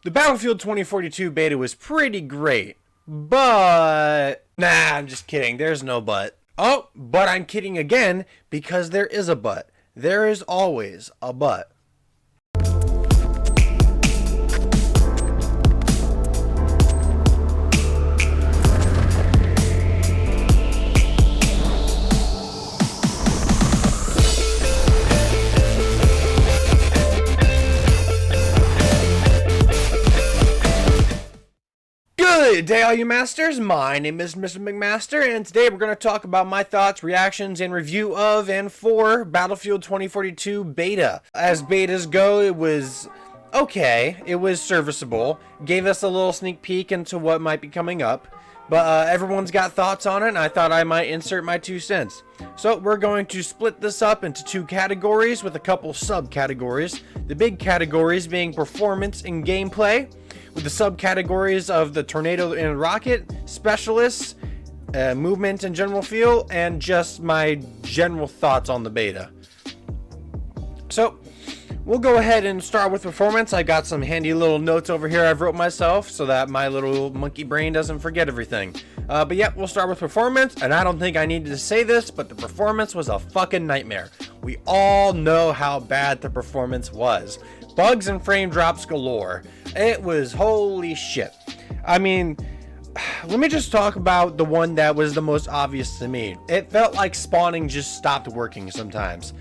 The Battlefield 2042 beta was pretty great, but... Nah, I'm just kidding. There's no but. Oh, but I'm kidding again, because there is a but. There is always a but. Good day, all you masters. My name is Mr. McMaster, and today we're going to talk about my thoughts, reactions, and review of and for Battlefield 2042 beta. As betas go, it was okay. It was serviceable. Gave us a little sneak peek into what might be coming up. But everyone's got thoughts on it, and I thought I might insert my 2 cents. So we're going to split this up into 2 categories with a couple subcategories. The big categories being performance and gameplay, with the subcategories of the tornado and rocket, specialists, movement and general feel, and just my general thoughts on the beta. So we'll go ahead and start with performance. I got some handy little notes over here I've wrote myself so that my little monkey brain doesn't forget everything. But yep, we'll start with performance, and I don't think I needed to say this, but the performance was a fucking nightmare. We all know how bad the performance was. Bugs and frame drops galore. It was holy shit. I mean, let me just talk about the one that was the most obvious to me. It felt like spawning just stopped working sometimes.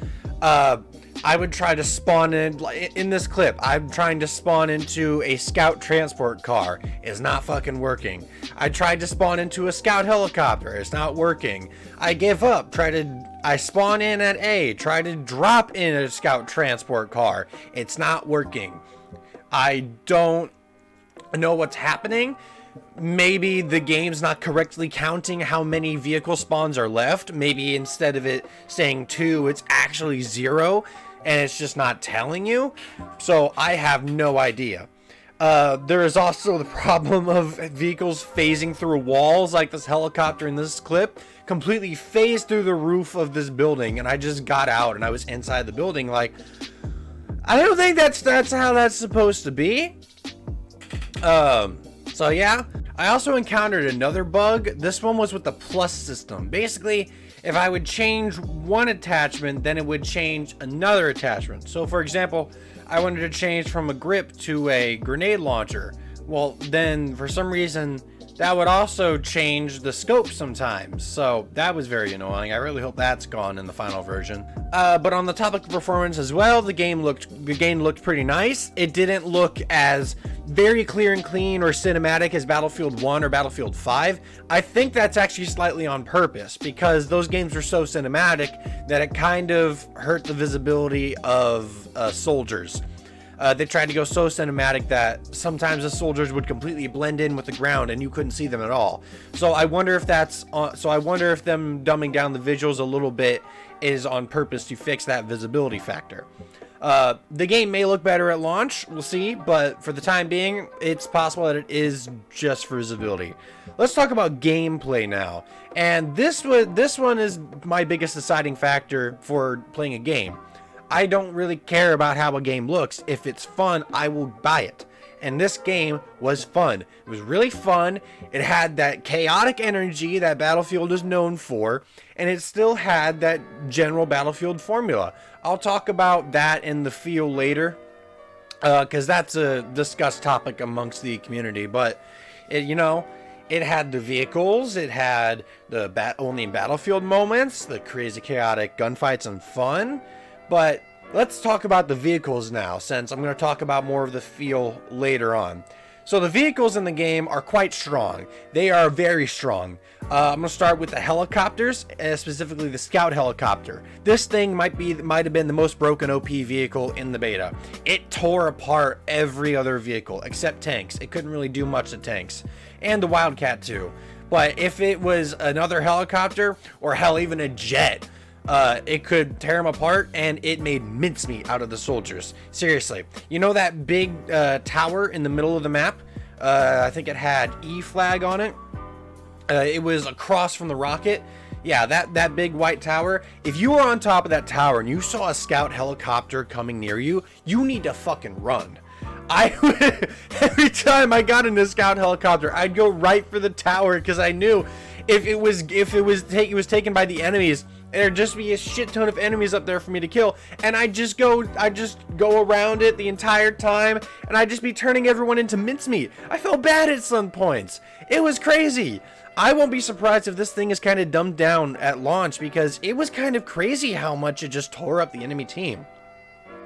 I would try to spawn in this clip. I'm trying to spawn into a scout transport car. It's not fucking working. I tried to spawn into a scout helicopter. It's not working. I give up. I spawn in at A. Try to drop in a scout transport car. It's not working. I don't know what's happening. Maybe the game's not correctly counting how many vehicle spawns are left. Maybe instead of it saying 2, it's actually 0, and it's just not telling you. So I have no idea. There is also the problem of vehicles phasing through walls, like this helicopter in this clip completely phased through the roof of this building, and I just got out and I was inside the building. Like, I don't think that's how that's supposed to be. So yeah, I also encountered another bug. This one was with the plus system. Basically, if I would change one attachment, then it would change another attachment. So for example, I wanted to change from a grip to a grenade launcher. Well, then for some reason, that would also change the scope sometimes. So that was very annoying. I really hope that's gone in the final version. But on the topic of performance as well, the game looked pretty nice. It didn't look as very clear and clean or cinematic as Battlefield 1 or Battlefield 5. I think that's actually slightly on purpose, because those games were so cinematic that it kind of hurt the visibility of soldiers. They tried to go so cinematic that sometimes the soldiers would completely blend in with the ground and you couldn't see them at all. So I wonder if I wonder if them dumbing down the visuals a little bit is on purpose to fix that visibility factor. The game may look better at launch, we'll see, but for the time being, it's possible that it is just for visibility. Let's talk about gameplay now. And this one is my biggest deciding factor for playing a game. I don't really care about how a game looks. If it's fun, I will buy it. And this game was fun. It was really fun. It had that chaotic energy that Battlefield is known for, and it still had that general Battlefield formula. I'll talk about that in the feel later, because that's a discussed topic amongst the community. But it had the vehicles, it had the only Battlefield moments, the crazy chaotic gunfights and fun. But let's talk about the vehicles now, since I'm going to talk about more of the feel later on. So the vehicles in the game are quite strong. They are very strong. I'm going to start with the helicopters, specifically the scout helicopter. This thing might have been the most broken OP vehicle in the beta. It tore apart every other vehicle except tanks. It couldn't really do much to tanks, and the Wildcat too. But if it was another helicopter, or hell, even a jet, it could tear them apart, and it made mincemeat out of the soldiers. Seriously, you know that big tower in the middle of the map? I think it had E flag on it. It was across from the rocket. Yeah, that big white tower. If you were on top of that tower and you saw a scout helicopter coming near you, you need to fucking run. Every time I got in a scout helicopter, I'd go right for the tower because I knew if it was taken by the enemies, there'd just be a shit ton of enemies up there for me to kill, and I'd just go around it the entire time, and I'd just be turning everyone into mincemeat. I felt bad at some points. It was crazy. I won't be surprised if this thing is kind of dumbed down at launch, because it was kind of crazy how much it just tore up the enemy team.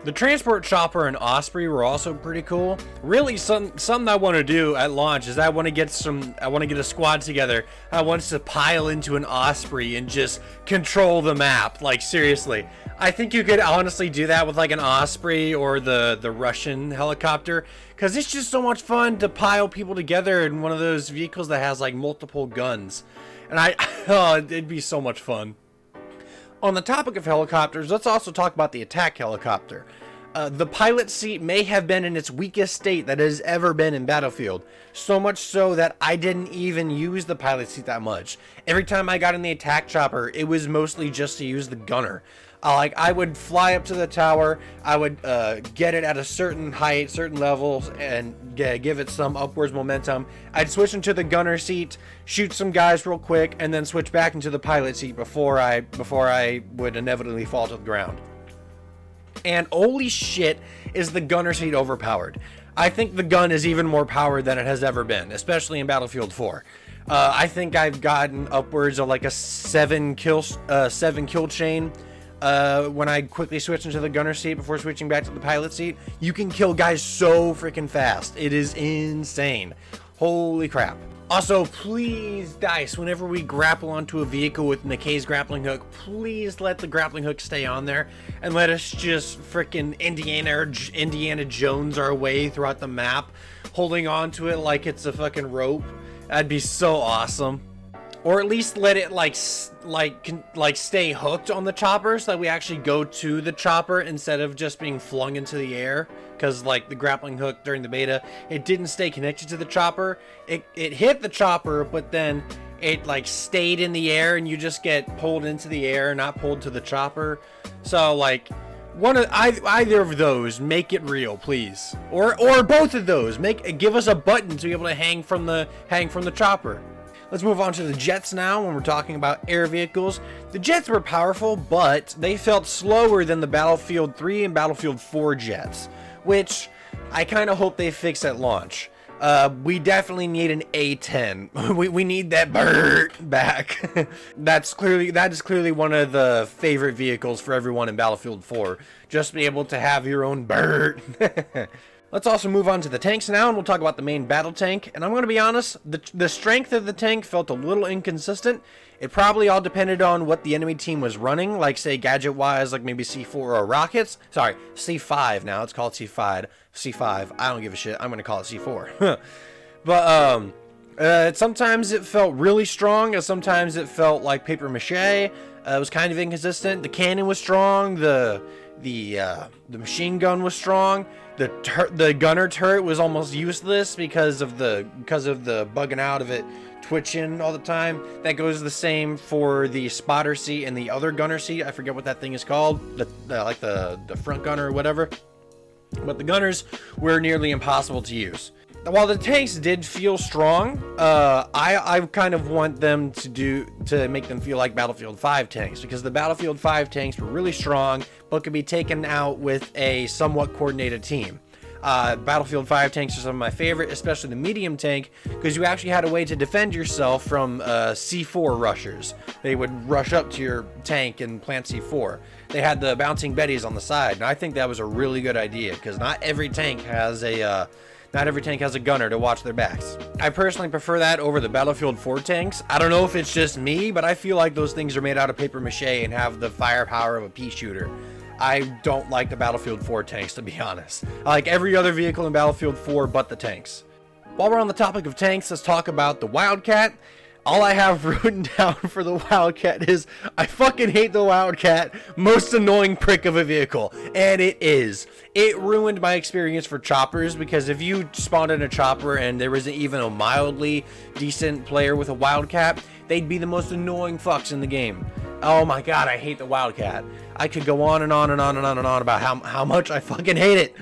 The transport chopper and Osprey were also pretty cool. Really, something I want to do at launch is I want to get a squad together. I want us to pile into an Osprey and just control the map. Like, seriously, I think you could honestly do that with like an Osprey or the Russian helicopter, because it's just so much fun to pile people together in one of those vehicles that has like multiple guns. And oh, it'd be so much fun. On the topic of helicopters, let's also talk about the attack helicopter. The pilot seat may have been in its weakest state that it has ever been in Battlefield. So much so that I didn't even use the pilot seat that much. Every time I got in the attack chopper, it was mostly just to use the gunner. I would fly up to the tower, I would get it at a certain height, certain levels, and give it some upwards momentum. I'd switch into the gunner seat, shoot some guys real quick, and then switch back into the pilot seat before I would inevitably fall to the ground. And holy shit, is the gunner seat overpowered. I think the gun is even more powered than it has ever been, especially in Battlefield 4. I think I've gotten upwards of like a 7 kill chain. When I quickly switch into the gunner seat before switching back to the pilot seat. You can kill guys so freaking fast. It is insane. Holy crap. Also, please, DICE, whenever we grapple onto a vehicle with McKay's grappling hook, please let the grappling hook stay on there and let us just freaking Indiana Jones our way throughout the map, holding on to it like it's a fucking rope. That'd be so awesome. Or at least let it like stay hooked on the chopper so that we actually go to the chopper instead of just being flung into the air. Because like the grappling hook during the beta, it didn't stay connected to the chopper. It hit the chopper, but then it like stayed in the air and you just get pulled into the air, not pulled to the chopper. So like either of those, make it real, please. Or both of those. Give us a button to be able to hang from the chopper. Let's move on to the jets now when we're talking about air vehicles. The jets were powerful, but they felt slower than the Battlefield 3 and Battlefield 4 jets, which I kind of hope they fix at launch. We definitely need an A10. we need that bird back. That is clearly one of the favorite vehicles for everyone in Battlefield 4. Just be able to have your own bird. Let's also move on to the tanks now, and we'll talk about the main battle tank. And I'm going to be honest, the strength of the tank felt a little inconsistent. It probably all depended on what the enemy team was running, like say gadget-wise, like maybe C4 or rockets. Sorry, C5 now. It's called C5. C5. I don't give a shit. I'm going to call it C4. But sometimes it felt really strong, and sometimes it felt like paper mache. It was kind of inconsistent. The cannon was strong. The machine gun was strong. The gunner turret was almost useless because of the bugging out of it twitching all the time. That goes the same for the spotter seat and the other gunner seat. I forget what that thing is called. Like the front gunner or whatever. But the gunners were nearly impossible to use. While the tanks did feel strong, I kind of want them to make them feel like Battlefield 5 tanks, because the Battlefield 5 tanks were really strong, but could be taken out with a somewhat coordinated team. Battlefield 5 tanks are some of my favorite, especially the medium tank, because you actually had a way to defend yourself from C4 rushers. They would rush up to your tank and plant C4. They had the bouncing Bettys on the side, and I think that was a really good idea, because not every tank has a gunner to watch their backs. I personally prefer that over the Battlefield 4 tanks. I don't know if it's just me, but I feel like those things are made out of paper mache and have the firepower of a pea shooter. I don't like the Battlefield 4 tanks, to be honest. I like every other vehicle in Battlefield 4 but the tanks. While we're on the topic of tanks, let's talk about the Wildcat. All I have written down for the Wildcat is, I fucking hate the Wildcat, most annoying prick of a vehicle. And it is. It ruined my experience for choppers, because if you spawned in a chopper and there wasn't even a mildly decent player with a Wildcat, they'd be the most annoying fucks in the game. Oh my god, I hate the Wildcat. I could go on and on and on and on and on about how much I fucking hate it.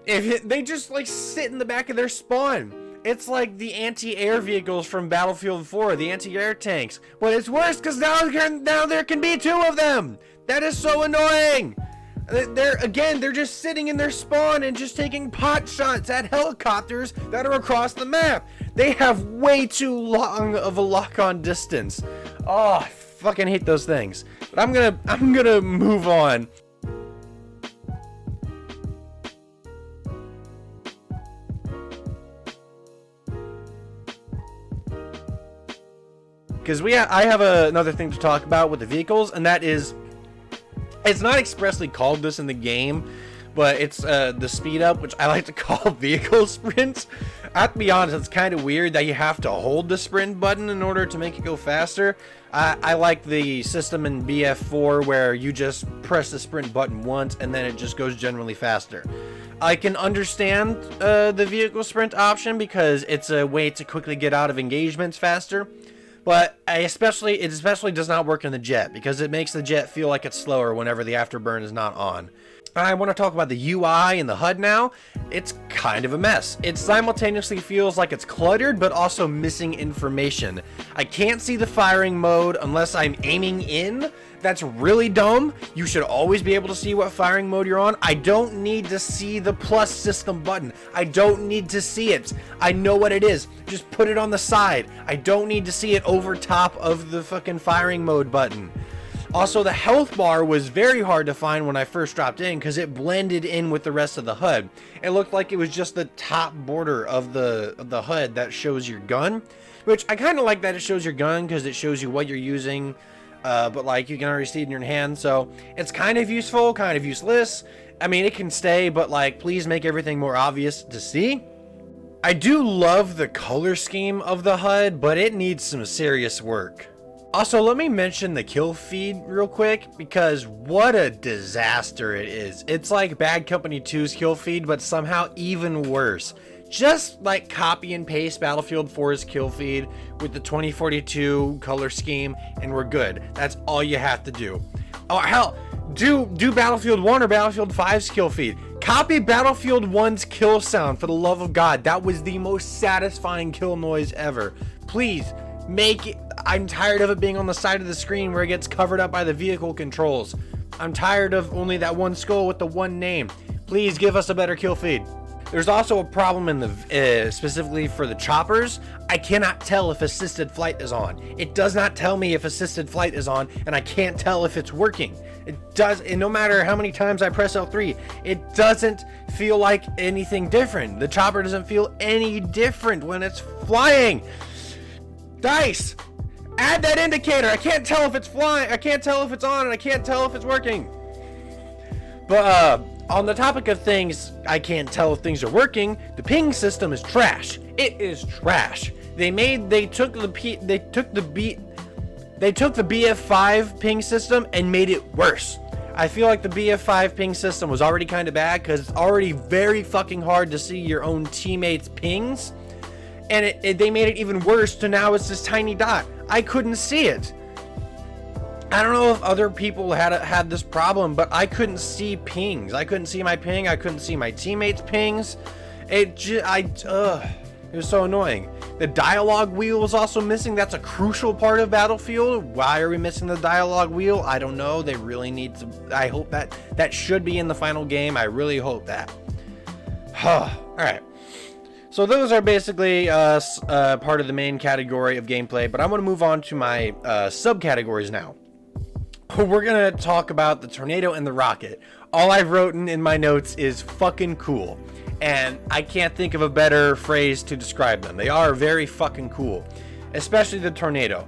They just like sit in the back of their spawn. It's like the anti-air vehicles from Battlefield 4, the anti-air tanks. But it's worse because now there can be 2 of them. That is so annoying. They're just sitting in their spawn and just taking pot shots at helicopters that are across the map. They have way too long of a lock-on distance. Oh, I fucking hate those things. But I'm gonna move on. Because I have another thing to talk about with the vehicles, and that is, it's not expressly called this in the game, but it's the speed up, which I like to call vehicle sprints. I have to be honest, it's kind of weird that you have to hold the sprint button in order to make it go faster. I like the system in BF4 where you just press the sprint button once and then it just goes generally faster. I can understand the vehicle sprint option because it's a way to quickly get out of engagements faster. But it especially does not work in the jet because it makes the jet feel like it's slower whenever the afterburn is not on. I want to talk about the UI and the HUD now. It's kind of a mess. It simultaneously feels like it's cluttered, but also missing information. I can't see the firing mode unless I'm aiming in. That's really dumb. You should always be able to see what firing mode you're on. I don't need to see the plus system button. I don't need to see it. I know what it is. Just put it on the side. I don't need to see it over top of the fucking firing mode button. Also, the health bar was very hard to find when I first dropped in because it blended in with the rest of the HUD. It looked like it was just the top border of the HUD that shows your gun, which I kind of like that it shows your gun because it shows you what you're using, but like you can already see it in your hand, so it's kind of useful, kind of useless. I mean, it can stay, but like, please make everything more obvious to see. I do love the color scheme of the HUD, but it needs some serious work. Also, let me mention the kill feed real quick, because what a disaster it is. It's like Bad Company 2's kill feed, but somehow even worse. Just like copy and paste Battlefield 4's kill feed with the 2042 color scheme, and we're good. That's all you have to do. Oh, hell, do Battlefield 1 or Battlefield 5's kill feed. Copy Battlefield 1's kill sound, for the love of God. That was the most satisfying kill noise ever. Please, make it. I'm tired of it being on the side of the screen where it gets covered up by the vehicle controls. I'm tired of only that one skull with the one name. Please give us a better kill feed. There's also a problem in the specifically for the choppers. I cannot tell if assisted flight is on. It does not tell me if assisted flight is on, and I can't tell if it's working. It does, and no matter how many times I press L3, it doesn't feel like anything different. The chopper doesn't feel any different when it's flying. DICE, add that indicator. I can't tell if it's flying. I can't tell if it's on, and I can't tell if it's working. But on the topic of things I can't tell if things are working, the ping system is trash. It is trash. They took the BF5 ping system and made it worse. I feel like the BF5 ping system was already kind of bad because it's already very fucking hard to see your own teammates' pings. And they made it even worse to now it's this tiny dot. I couldn't see it. I don't know if other people had this problem, but I couldn't see pings. I couldn't see my ping. I couldn't see my teammates' pings. It was so annoying. The dialogue wheel was also missing. That's a crucial part of Battlefield. Why are we missing the dialogue wheel? I don't know. They really need to. I hope that should be in the final game. I really hope that. All right. So those are basically part of the main category of gameplay, but I'm going to move on to my subcategories now. We're going to talk about the tornado and the rocket. All I've written in my notes is fucking cool, and I can't think of a better phrase to describe them. They are very fucking cool, especially the tornado.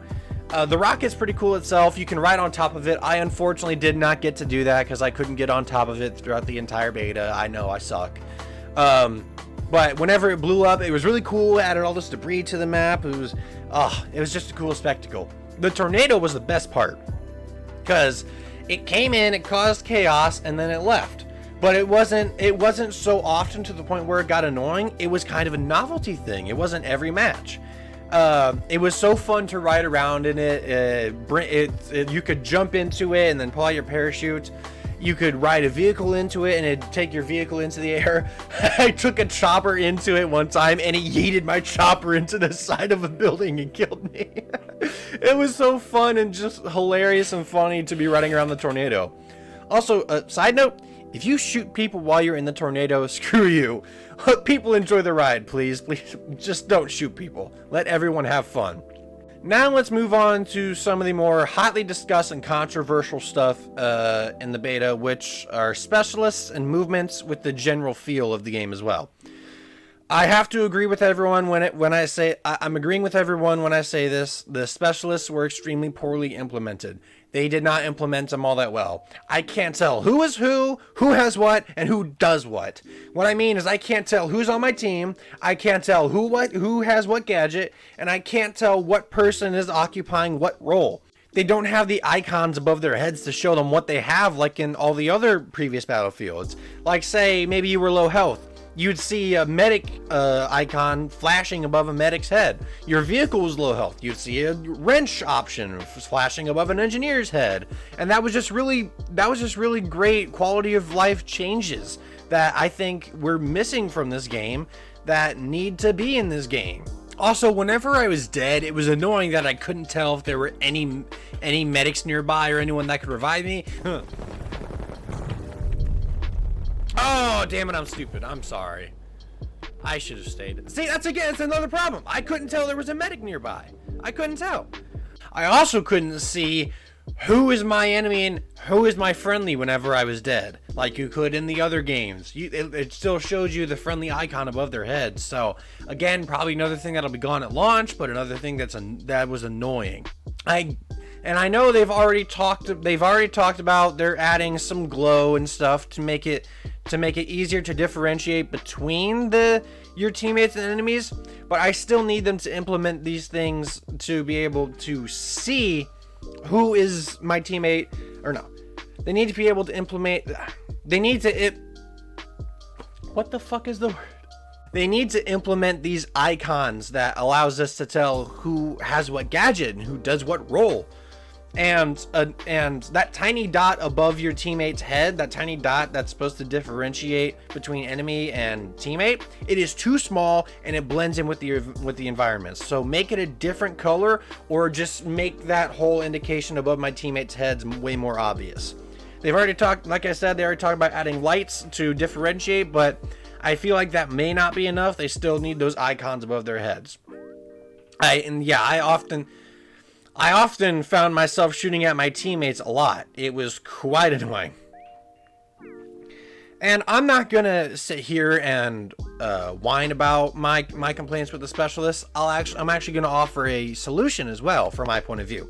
The rocket's pretty cool itself. You can ride on top of it. I unfortunately did not get to do that because I couldn't get on top of it throughout the entire beta. I know, I suck. But whenever it blew up, it was really cool. It added all this debris to the map. It was just a cool spectacle. The tornado was the best part because it came in, it caused chaos, and then it left. But it wasn't so often to the point where it got annoying. It was kind of a novelty thing. It wasn't every match. It was so fun to ride around in it. You could jump into it and then pull out your parachute. You could ride a vehicle into it and it'd take your vehicle into the air. I took a chopper into it one time and it yeeted my chopper into the side of a building and killed me. It was so fun and just hilarious and funny to be riding around the tornado. Also, side note, if you shoot people while you're in the tornado, screw you. People enjoy the ride, please. Please, just don't shoot people. Let everyone have fun. Now let's move on to some of the more hotly discussed and controversial stuff in the beta, which are specialists and movements with the general feel of the game as well. I have to agree with everyone I'm agreeing with everyone when I say this. The specialists were extremely poorly implemented. They did not implement them all that well. I can't tell who is who has what, and who does what. What I mean is I can't tell who's on my team, I can't tell who has what gadget, and I can't tell what person is occupying what role. They don't have the icons above their heads to show them what they have like in all the other previous battlefields. Like say, maybe you were low health. You'd see a medic icon flashing above a medic's head. Your vehicle was low health. You'd see a wrench option flashing above an engineer's head. And that was just really great quality of life changes that I think we're missing from this game that need to be in this game. Also, whenever I was dead, it was annoying that I couldn't tell if there were any medics nearby or anyone that could revive me. Oh, damn it, I'm stupid. I'm sorry. I should have stayed. See, that's another problem. I couldn't tell there was a medic nearby. I couldn't tell. I also couldn't see who is my enemy and who is my friendly whenever I was dead, like you could in the other games. It still shows you the friendly icon above their heads. So, again, probably another thing that'll be gone at launch, but another thing that was annoying. I know they've already talked about they're adding some glow and stuff to make it easier to differentiate between your teammates and enemies, but I still need them to implement these things to be able to see who is my teammate or no. They need to be able to implement what the fuck is the word? They need to implement these icons that allows us to tell who has what gadget and who does what role. And that tiny dot above your teammate's head, that tiny dot that's supposed to differentiate between enemy and teammate, it is too small and it blends in with the environment. So make it a different color, or just make that whole indication above my teammates' heads way more obvious. They've already talked, like I said, they already talked about adding lights to differentiate, but I feel like that may not be enough. They still need those icons above their heads. I often found myself shooting at my teammates a lot. It was quite annoying. And I'm not gonna sit here and whine about my complaints with the specialists. I'm actually gonna offer a solution as well from my point of view.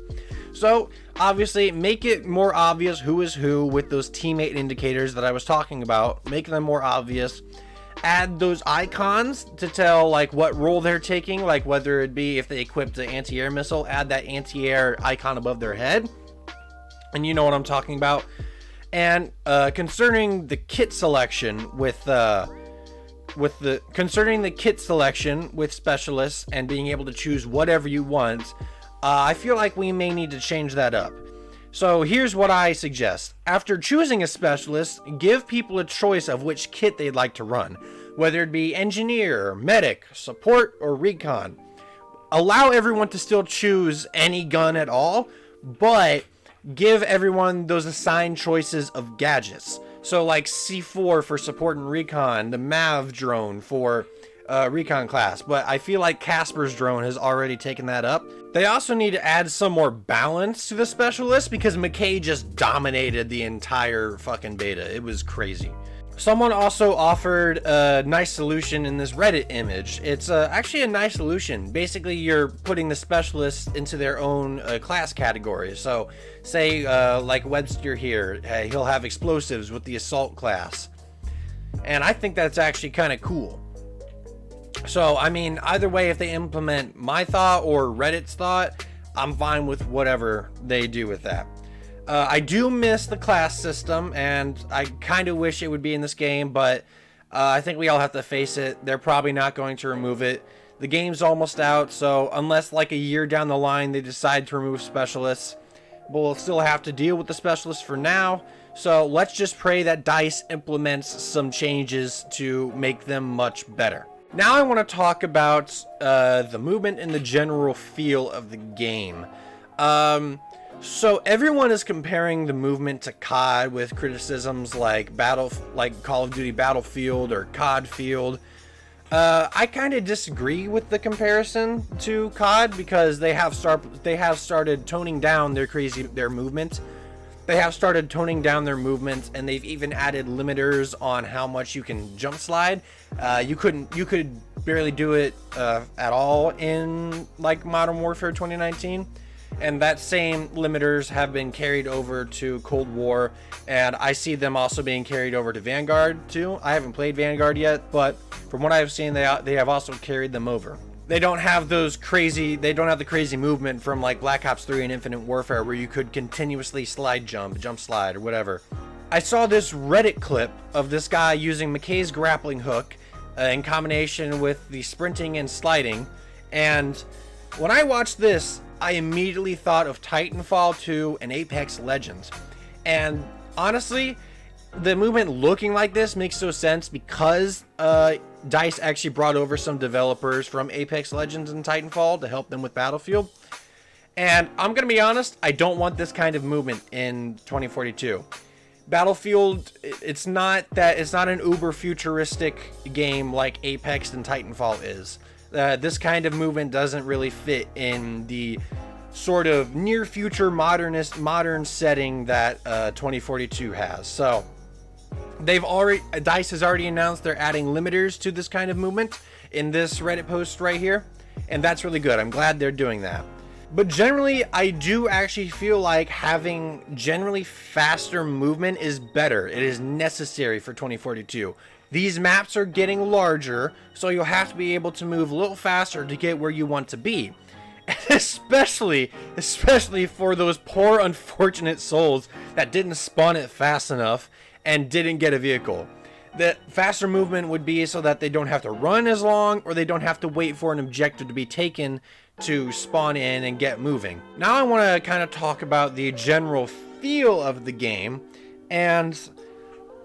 So obviously make it more obvious who is who with those teammate indicators that I was talking about. Make them more obvious. Add those icons to tell like what role they're taking, like whether it be if they equipped the anti-air missile, add that anti-air icon above their head, and you know what I'm talking about. And concerning the kit selection with specialists and being able to choose whatever you want, I feel like we may need to change that up. So here's what I suggest. After choosing a specialist, give people a choice of which kit they'd like to run, whether it be engineer, medic, support, or recon. Allow everyone to still choose any gun at all, but give everyone those assigned choices of gadgets. So like C4 for support and recon, the MAV drone for recon class, but I feel like Casper's drone has already taken that up. They also need to add some more balance to the specialist because McKay just dominated the entire fucking beta. It was crazy. Someone also offered a nice solution in this Reddit image. It's actually a nice solution. Basically, you're putting the specialists into their own class categories. So, say like Webster here, he'll have explosives with the assault class. And I think that's actually kind of cool. So, I mean, either way, if they implement my thought or Reddit's thought, I'm fine with whatever they do with that. I do miss the class system, and I kind of wish it would be in this game, but I think we all have to face it. They're probably not going to remove it. The game's almost out, so unless like a year down the line they decide to remove specialists, we'll still have to deal with the specialists for now. So let's just pray that DICE implements some changes to make them much better. Now I want to talk about the movement and the general feel of the game. So everyone is comparing the movement to COD with criticisms like Call of Duty Battlefield or COD Field. I kind of disagree with the comparison to COD because they have started toning down their movement. They have started toning down their movement, and they've even added limiters on how much you can jump slide. You could barely do it at all in like Modern Warfare 2019. And that same limiters have been carried over to Cold War, and I see them also being carried over to Vanguard too. I haven't played Vanguard yet, but from what I've seen, they have also carried them over. They don't have the crazy movement from like Black Ops 3 and Infinite Warfare where you could continuously jump slide or whatever. I saw this Reddit clip of this guy using McKay's grappling hook in combination with the sprinting and sliding, and when I watched this, I immediately thought of Titanfall 2 and Apex Legends. And honestly, the movement looking like this makes no sense because DICE actually brought over some developers from Apex Legends and Titanfall to help them with Battlefield. And I'm going to be honest, I don't want this kind of movement in 2042. Battlefield, it's not an uber futuristic game like Apex and Titanfall is. This kind of movement doesn't really fit in the sort of near future modern setting that 2042 has. So DICE has already announced they're adding limiters to this kind of movement in this Reddit post right here, and that's really good. I'm glad they're doing that. But generally, I do actually feel like having generally faster movement is better. It is necessary for 2042. These maps are getting larger, so you'll have to be able to move a little faster to get where you want to be. And especially for those poor unfortunate souls that didn't spawn it fast enough and didn't get a vehicle. The faster movement would be so that they don't have to run as long, or they don't have to wait for an objective to be taken to spawn in and get moving. Now I want to kind of talk about the general feel of the game, and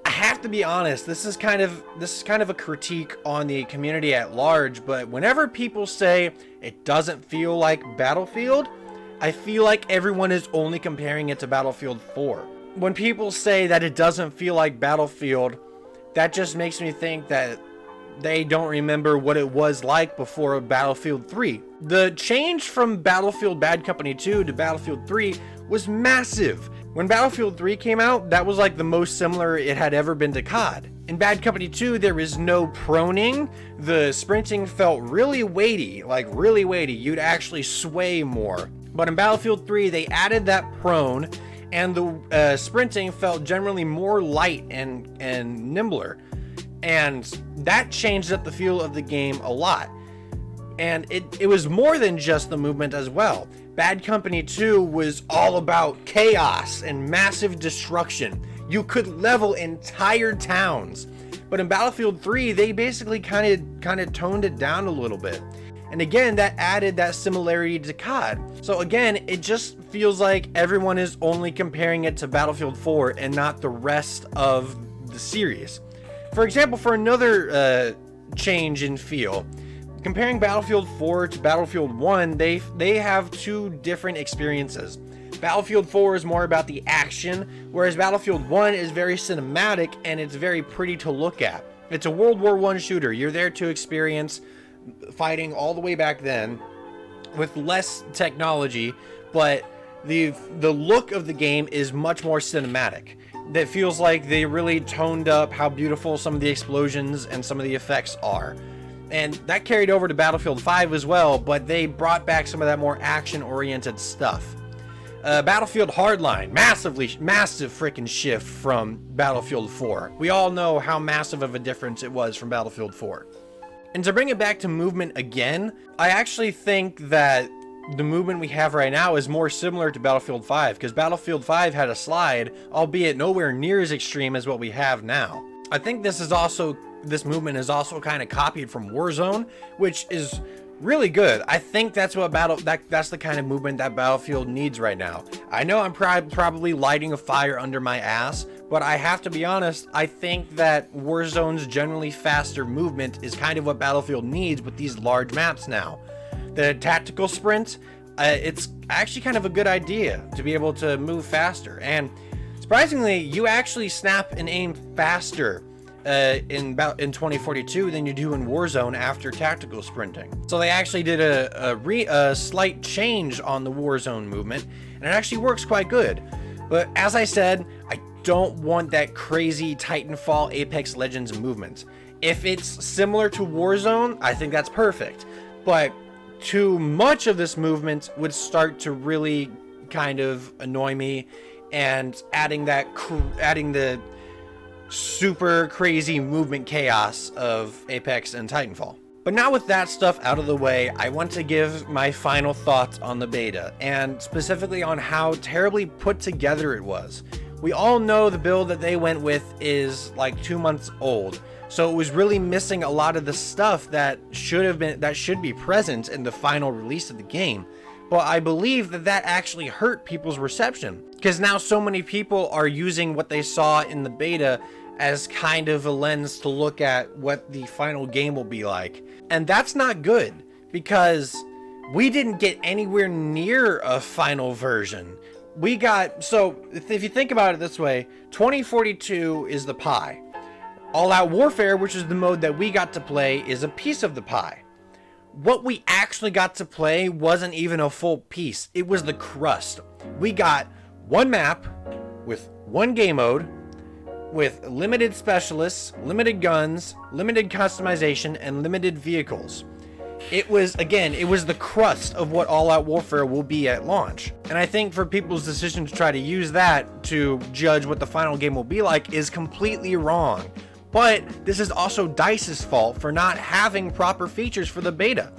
I have to be honest, this is kind of a critique on the community at large, but whenever people say it doesn't feel like Battlefield, I feel like everyone is only comparing it to Battlefield 4. When people say that it doesn't feel like Battlefield, that just makes me think that they don't remember what it was like before Battlefield 3. The change from Battlefield Bad Company 2 to Battlefield 3 was massive. When Battlefield 3 came out, that was like the most similar it had ever been to COD. In Bad Company 2, there was no proning. The sprinting felt really weighty, like really weighty. You'd actually sway more. But in Battlefield 3, they added that prone, and the sprinting felt generally more light and nimbler. And that changed up the feel of the game a lot. And it was more than just the movement as well. Bad Company 2 was all about chaos and massive destruction. You could level entire towns. But in Battlefield 3, they basically kind of toned it down a little bit. And again, that added that similarity to COD. So again, it just feels like everyone is only comparing it to Battlefield 4 and not the rest of the series. For example, for another change in feel, comparing Battlefield 4 to Battlefield 1, they have two different experiences. Battlefield 4 is more about the action, whereas Battlefield 1 is very cinematic and it's very pretty to look at. It's a World War I shooter. You're there to experience fighting all the way back then with less technology, but the look of the game is much more cinematic. That feels like they really toned up how beautiful some of the explosions and some of the effects are. And that carried over to Battlefield 5 as well, but they brought back some of that more action-oriented stuff. Battlefield Hardline, massive freaking shift from Battlefield 4. We all know how massive of a difference it was from Battlefield 4. And to bring it back to movement again, I actually think that the movement we have right now is more similar to Battlefield 5, because Battlefield 5 had a slide, albeit nowhere near as extreme as what we have now. I think this movement is also kind of copied from Warzone, which is really good. I think that's what that's the kind of movement that Battlefield needs right now. I know I'm probably lighting a fire under my ass, but I have to be honest, I think that Warzone's generally faster movement is kind of what Battlefield needs with these large maps now. The tactical sprint, it's actually kind of a good idea to be able to move faster, and surprisingly, you actually snap and aim faster in 2042 than you do in Warzone after tactical sprinting. So they actually did a slight change on the Warzone movement, and it actually works quite good. But as I said, I don't want that crazy Titanfall Apex Legends movement. If it's similar to Warzone, I think that's perfect. But too much of this movement would start to really kind of annoy me, and adding the super crazy movement chaos of Apex and Titanfall. But now with that stuff out of the way, I want to give my final thoughts on the beta, and specifically on how terribly put together it was. We all know the build that they went with is like 2 months old, so it was really missing a lot of the stuff that should be present in the final release of the game. But I believe that actually hurt people's reception, because now so many people are using what they saw in the beta as kind of a lens to look at what the final game will be like. And that's not good, because we didn't get anywhere near a final version. So if you think about it this way, 2042 is the pie. All Out Warfare, which is the mode that we got to play, is a piece of the pie. What we actually got to play wasn't even a full piece. It was the crust. We got one map with one game mode, with limited specialists, limited guns, limited customization, and limited vehicles. It was the crust of what All Out Warfare will be at launch. And I think for people's decision to try to use that to judge what the final game will be like is completely wrong. But this is also DICE's fault for not having proper features for the beta.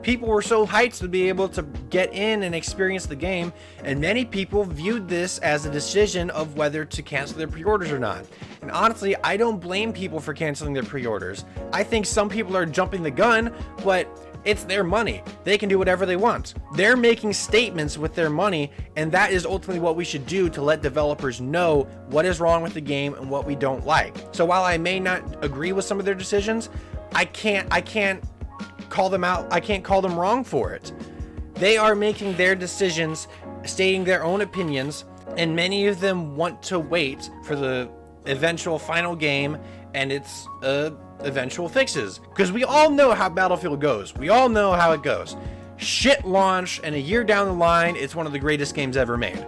People were so hyped to be able to get in and experience the game, and many people viewed this as a decision of whether to cancel their pre-orders or not. And honestly, I don't blame people for canceling their pre-orders. I think some people are jumping the gun, but it's their money. They can do whatever they want. They're making statements with their money, and that is ultimately what we should do to let developers know what is wrong with the game and what we don't like. So while I may not agree with some of their decisions, I can't call them out. I can't call them wrong for it. They are making their decisions, stating their own opinions, and many of them want to wait for the eventual final game and its eventual fixes, because we all know how Battlefield goes. We all know how it goes. Shit launch, and a year down the line, it's one of the greatest games ever made.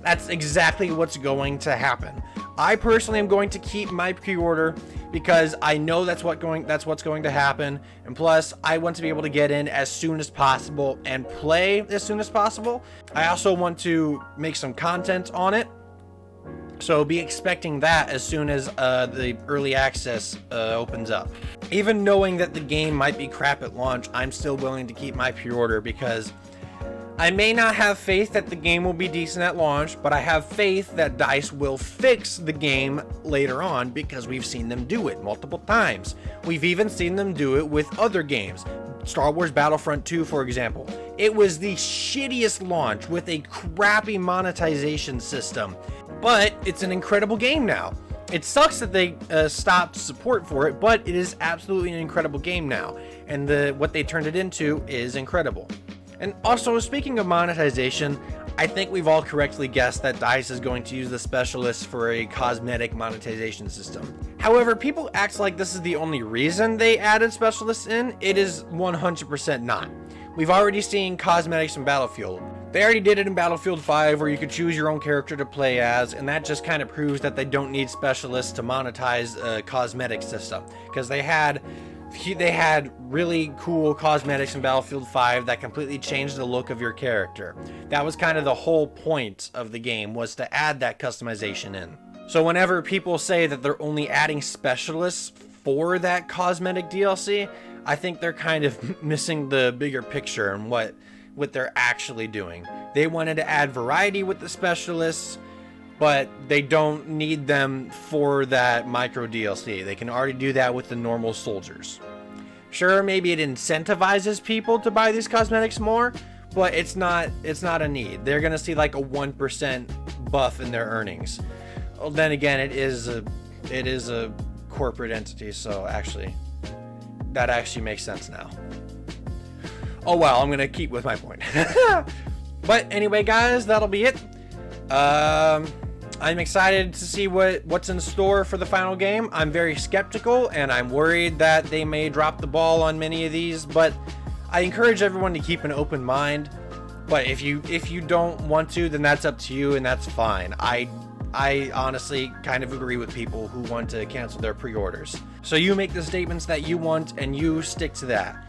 That's exactly what's going to happen. I personally am going to keep my pre-order because I know that's what's going to happen, and plus I want to be able to get in as soon as possible and play as soon as possible. I also want to make some content on it, so be expecting that as soon as the early access opens up. Even knowing that the game might be crap at launch, I'm still willing to keep my pre-order, because I may not have faith that the game will be decent at launch, but I have faith that DICE will fix the game later on, because we've seen them do it multiple times. We've even seen them do it with other games. Star Wars Battlefront 2, for example. It was the shittiest launch with a crappy monetization system, but it's an incredible game now. It sucks that they stopped support for it, but it is absolutely an incredible game now, and what they turned it into is incredible. And also, speaking of monetization, I think we've all correctly guessed that DICE is going to use the specialists for a cosmetic monetization system. However, people act like this is the only reason they added specialists in. It is 100% not. We've already seen cosmetics in Battlefield. They already did it in Battlefield 5, where you could choose your own character to play as, and that just kind of proves that they don't need specialists to monetize a cosmetic system, because they had really cool cosmetics in Battlefield 5 that completely changed the look of your character. That was kind of the whole point of the game, was to add that customization in. So whenever people say that they're only adding specialists for that cosmetic DLC, I think they're kind of missing the bigger picture and what they're actually doing. They wanted to add variety with the specialists, but they don't need them for that micro DLC. They can already do that with the normal soldiers. Sure, maybe it incentivizes people to buy these cosmetics more, but it's not a need. They're gonna see like a 1% buff in their earnings. Well, then again, it is a corporate entity, so actually, that actually makes sense now. Oh well, I'm gonna keep with my point. But anyway, guys, that'll be it. I'm excited to see what's in store for the final game. I'm very skeptical, and I'm worried that they may drop the ball on many of these, but I encourage everyone to keep an open mind. But if you don't want to, then that's up to you, and that's fine. I honestly kind of agree with people who want to cancel their pre-orders. So you make the statements that you want, and you stick to that.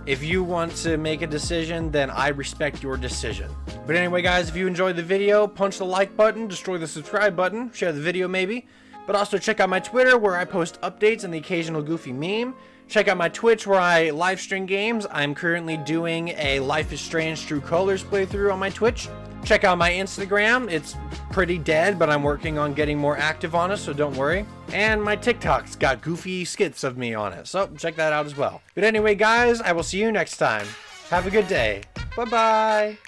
If you want to make a decision, then I respect your decision. But anyway, guys, if you enjoyed the video, punch the like button, destroy the subscribe button, share the video maybe. But also check out my Twitter, where I post updates and the occasional goofy meme. Check out my Twitch, where I live stream games. I'm currently doing a Life is Strange True Colors playthrough on my Twitch. Check out my Instagram. It's pretty dead, but I'm working on getting more active on it, so don't worry. And my TikTok's got goofy skits of me on it, so check that out as well. But anyway, guys, I will see you next time. Have a good day. Bye-bye.